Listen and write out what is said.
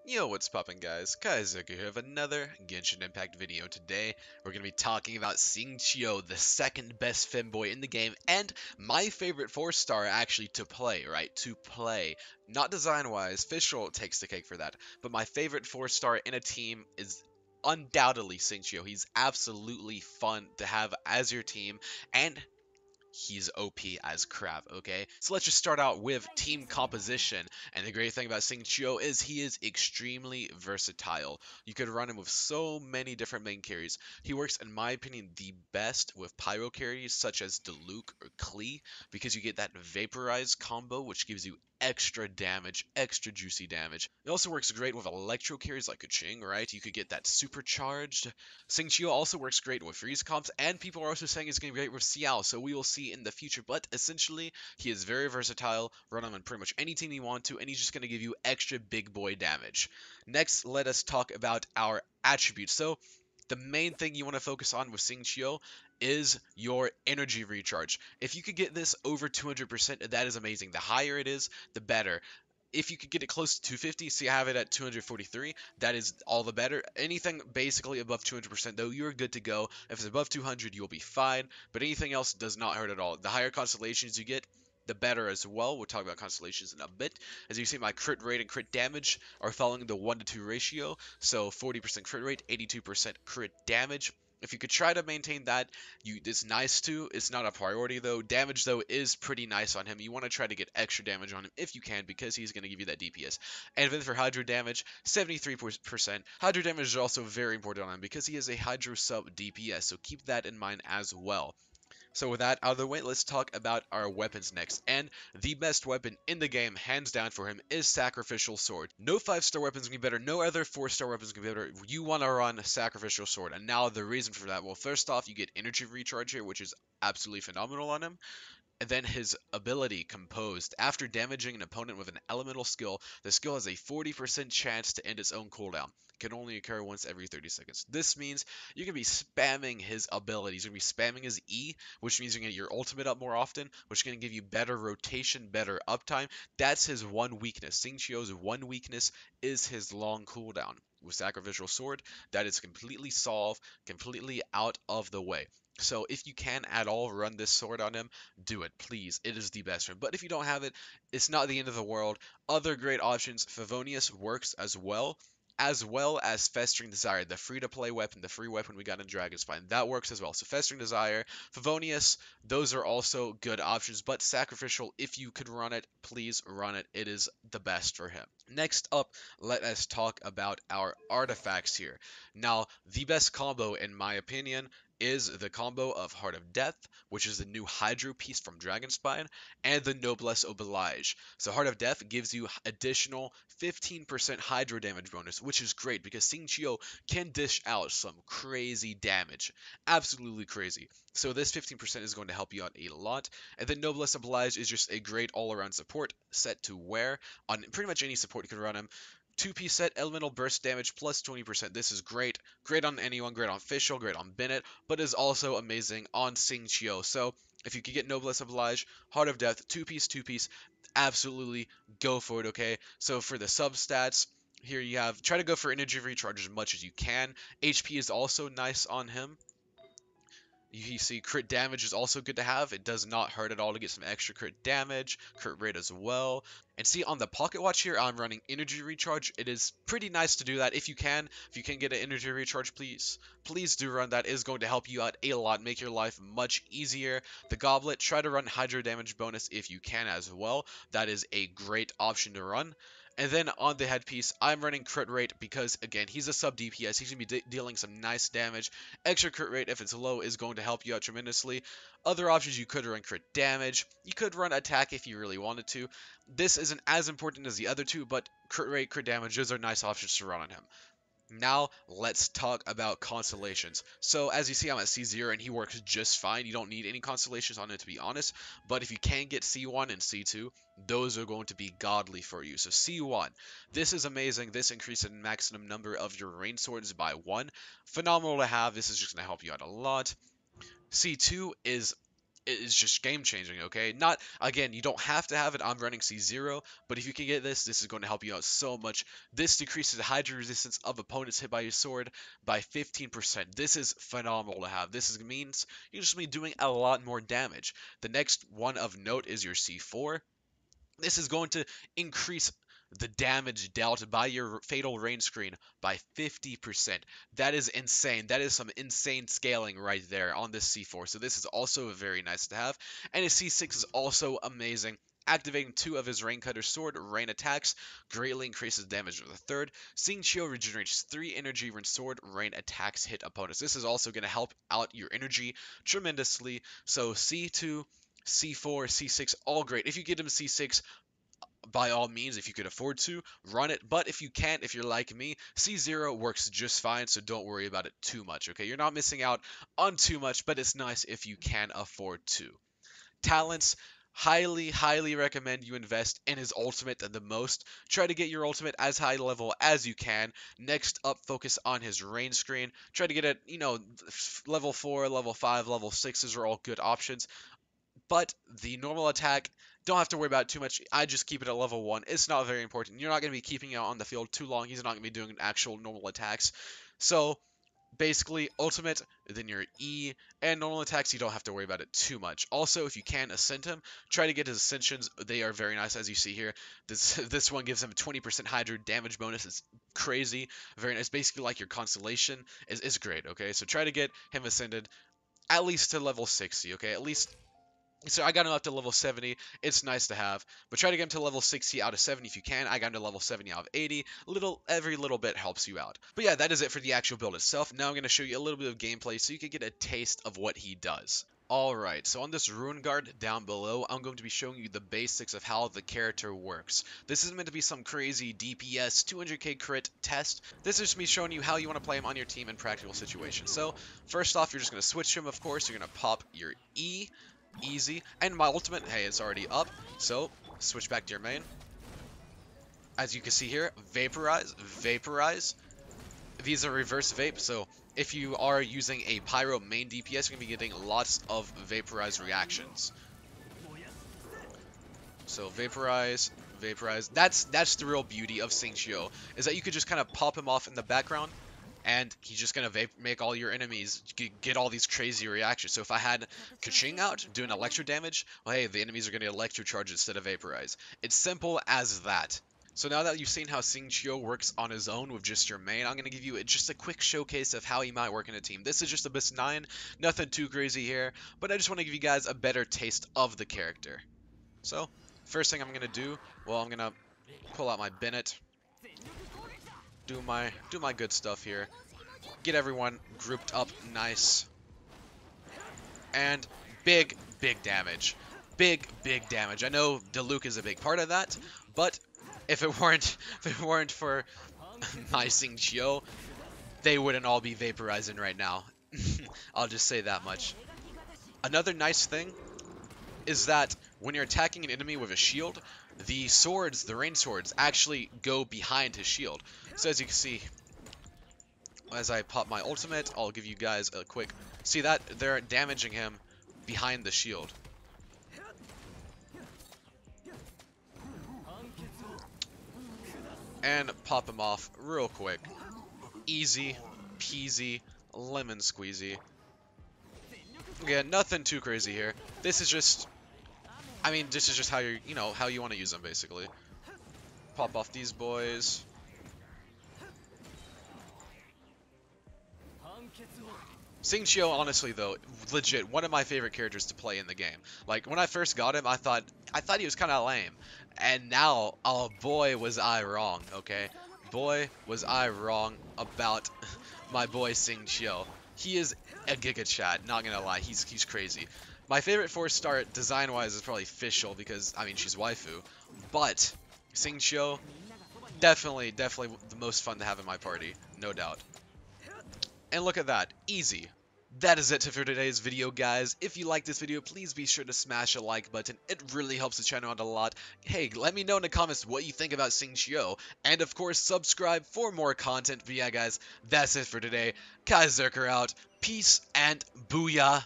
Yo, what's poppin' guys? Kaizuki here with another Genshin Impact video. Today, we're going to be talking about Xingqiu, the second best femboy in the game, and my favorite 4-star actually to play, right? To play. Not design-wise, Fischl takes the cake for that, but my favorite 4-star in a team is undoubtedly Xingqiu. He's absolutely fun to have as your team, and he's OP as crap, okay? So let's just start out with team composition. And the great thing about Xingqiu is he is extremely versatile. You could run him with so many different main carries. He works, in my opinion, the best with pyro carries such as Diluc or Klee because you get that vaporized combo which gives you extra damage, extra juicy damage. It also works great with electro carries like Kuching, right? You could get that supercharged. Xingqiu also works great with freeze comps, and people are also saying he's going to be great with Xiao, so we will see in the future. But essentially, he is very versatile, run him on pretty much any team you want to, and he's just going to give you extra big boy damage. Next, let us talk about our attributes. So, the main thing you want to focus on with Xingqiu is your energy recharge. If you could get this over 200%, that is amazing. The higher it is, the better. If you could get it close to 250, so you have it at 243, that is all the better. Anything basically above 200%, though, you're good to go. If it's above 200, you'll be fine, but anything else does not hurt at all. The higher constellations you get, the better as well. We'll talk about constellations in a bit. As you see, my crit rate and crit damage are following the 1 to 2 ratio, so 40% crit rate, 82% crit damage. If you could try to maintain that, it's nice to. It's not a priority though. Damage though is pretty nice on him. You want to try to get extra damage on him if you can because he's going to give you that DPS. And then for Hydro damage, 73%. Hydro damage is also very important on him because he is a Hydro sub DPS, so keep that in mind as well. So with that out of the way, let's talk about our weapons next. And the best weapon in the game, hands down for him, is Sacrificial Sword. No 5-star weapons can be better, no other 4-star weapons can be better. You want to run Sacrificial Sword. And now the reason for that, well, first off, you get energy recharge here, which is absolutely phenomenal on him. And then his ability, Composed. After damaging an opponent with an elemental skill, the skill has a 40% chance to end its own cooldown. It can only occur once every 30 seconds. This means you can be spamming his abilities. You're going to be spamming his E, which means you're going to get your ultimate up more often, which is going to give you better rotation, better uptime. That's his one weakness. Xingqiu's one weakness is his long cooldown. With Sacrificial Sword, that is completely solved, completely out of the way. So if you can at all run this sword on him, do it, please. It is the best one. But if you don't have it, it's not the end of the world. Other great options, Favonius works as well as Festering Desire, the free-to-play weapon, the free weapon we got in Dragonspine. That works as well. So Festering Desire, Favonius, those are also good options. But Sacrificial, if you could run it, please run it. It is the best for him. Next up, let us talk about our artifacts here. Now, the best combo, in my opinion, is the combo of Heart of Death, which is the new Hydro piece from Dragonspine, and the Noblesse Oblige. So Heart of Death gives you additional 15% Hydro damage bonus, which is great because Xingqiu can dish out some crazy damage. Absolutely crazy. So this 15% is going to help you out a lot. And then Noblesse Oblige is just a great all-around support set to wear on pretty much any support you can run him. Two-piece set, elemental burst damage plus 20%. This is great. Great on anyone, great on Fischl, great on Bennett, but is also amazing on Xingqiu. So if you could get Noblesse Oblige, Heart of Death, two-piece, absolutely go for it, okay? So for the substats, here you have, try to go for energy recharge as much as you can. HP is also nice on him. You see crit damage is also good to have. It does not hurt at all to get some extra crit damage, crit rate as well. And see on the pocket watch here, I'm running energy recharge. It is pretty nice to do that if you can. If you can get an energy recharge, please do run that. It is going to help you out a lot, make your life much easier. The goblet, try to run hydro damage bonus if you can as well. That is a great option to run. And then on the headpiece, I'm running crit rate because, again, he's a sub DPS. He's going to be dealing some nice damage. Extra crit rate, if it's low, is going to help you out tremendously. Other options, you could run crit damage. You could run attack if you really wanted to. This isn't as important as the other two, but crit rate, crit damage, those are nice options to run on him. Now, let's talk about constellations. So, as you see, I'm at C0 and he works just fine. You don't need any constellations on it, to be honest. But if you can get C1 and C2, those are going to be godly for you. So, C1, this is amazing. This increases the maximum number of your rain swords by 1. Phenomenal to have. This is just going to help you out a lot. C2 is is just game changing, okay? Not, again, you don't have to have it. I'm running C0, but if you can get this is going to help you out so much. This decreases the Hydra resistance of opponents hit by your sword by 15%. This is phenomenal to have. Means you're just going to be doing a lot more damage. The next one of note is your C4. This is going to increase the damage dealt by your fatal range screen by 50%. That is insane. That is some insane scaling right there on this C4. So this is also very nice to have. And his C6 is also amazing. Activating 2 of his Rain Cutter Sword rain attacks greatly increases damage of the third. Xingqiu regenerates 3 energy when sword rain attacks hit opponents. This is also going to help out your energy tremendously. So C2, C4, C6, all great. If you get him C6, by all means, if you could afford to, run it. But if you can't, if you're like me, C0 works just fine, so don't worry about it too much, okay? You're not missing out on too much, but it's nice if you can afford to. Talents, highly, highly recommend you invest in his ultimate the most. Try to get your ultimate as high level as you can. Next up, focus on his range screen. Try to get it, level 4, level 5, level 6s are all good options. But the normal attack, don't have to worry about it too much. I just keep it at level 1. It's not very important. You're not going to be keeping it on the field too long. He's not going to be doing actual normal attacks. So, basically, ultimate, then your E, and normal attacks, you don't have to worry about it too much. Also, if you can ascend him, try to get his ascensions. They are very nice, as you see here. This one gives him a 20% Hydra damage bonus. It's crazy. Very nice. Basically, like your Constellation is great, okay? So try to get him ascended at least to level 60, okay? At least. So I got him up to level 70. It's nice to have, but try to get him to level 60 out of 70 if you can. I got him to level 70 out of 80. Every little bit helps you out. But yeah, that is it for the actual build itself. Now I'm going to show you a little bit of gameplay so you can get a taste of what he does. Alright, so on this Rune Guard down below, I'm going to be showing you the basics of how the character works. This isn't meant to be some crazy DPS 200k crit test. This is just me showing you how you want to play him on your team in practical situations. So, first off, you're just going to switch him, of course. You're going to pop your E. Easy. And my ultimate, hey, it's already up. So, switch back to your main. As you can see here, vaporize, vaporize. These are reverse vape, so if you are using a pyro main DPS, you're going to be getting lots of vaporize reactions. So, vaporize, vaporize. That's the real beauty of Xingqiu, is that you could just kind of pop him off in the background, and he's just going to make all your enemies get all these crazy reactions. So if I had Kaching out doing electro damage, well, hey, the enemies are going to electrocharge instead of vaporize. It's simple as that. So now that you've seen how Xingqiu works on his own with just your main, I'm going to give you just a quick showcase of how he might work in a team. This is just a best 9, nothing too crazy here, but I just want to give you guys a better taste of the character. So, first thing I'm going to do, well, I'm going to pull out my Bennett, do my good stuff here. Get everyone grouped up nice. And big damage. Big damage. I know Diluc is a big part of that, but if it weren't for my Xingqiu, they wouldn't all be vaporizing right now. I'll just say that much. Another nice thing is that when you're attacking an enemy with a shield, the swords, the rain swords, actually go behind his shield. So as you can see, as I pop my ultimate, I'll give you guys a quick... See that? They're damaging him behind the shield. And pop him off real quick. Easy peasy, lemon squeezy. Again, nothing too crazy here. This is just... I mean, this is just how you how you want to use them, basically. Pop off these boys. Xingqiu, honestly though, legit one of my favorite characters to play in the game. Like when I first got him, I thought he was kind of lame, and now, oh boy, was I wrong. Okay, boy, was I wrong about my boy Xingqiu. He is a giga chat. Not gonna lie, he's crazy. My favorite 4-star design-wise is probably Fischl because I mean she's waifu, but Xingqiu, definitely the most fun to have in my party, no doubt. And look at that, easy. That is it for today's video, guys. If you like this video, please be sure to smash a like button. It really helps the channel out a lot. Hey, let me know in the comments what you think about Xingqiu. And of course, subscribe for more content. But yeah, guys, that's it for today. Kai Zerker out. Peace and booyah.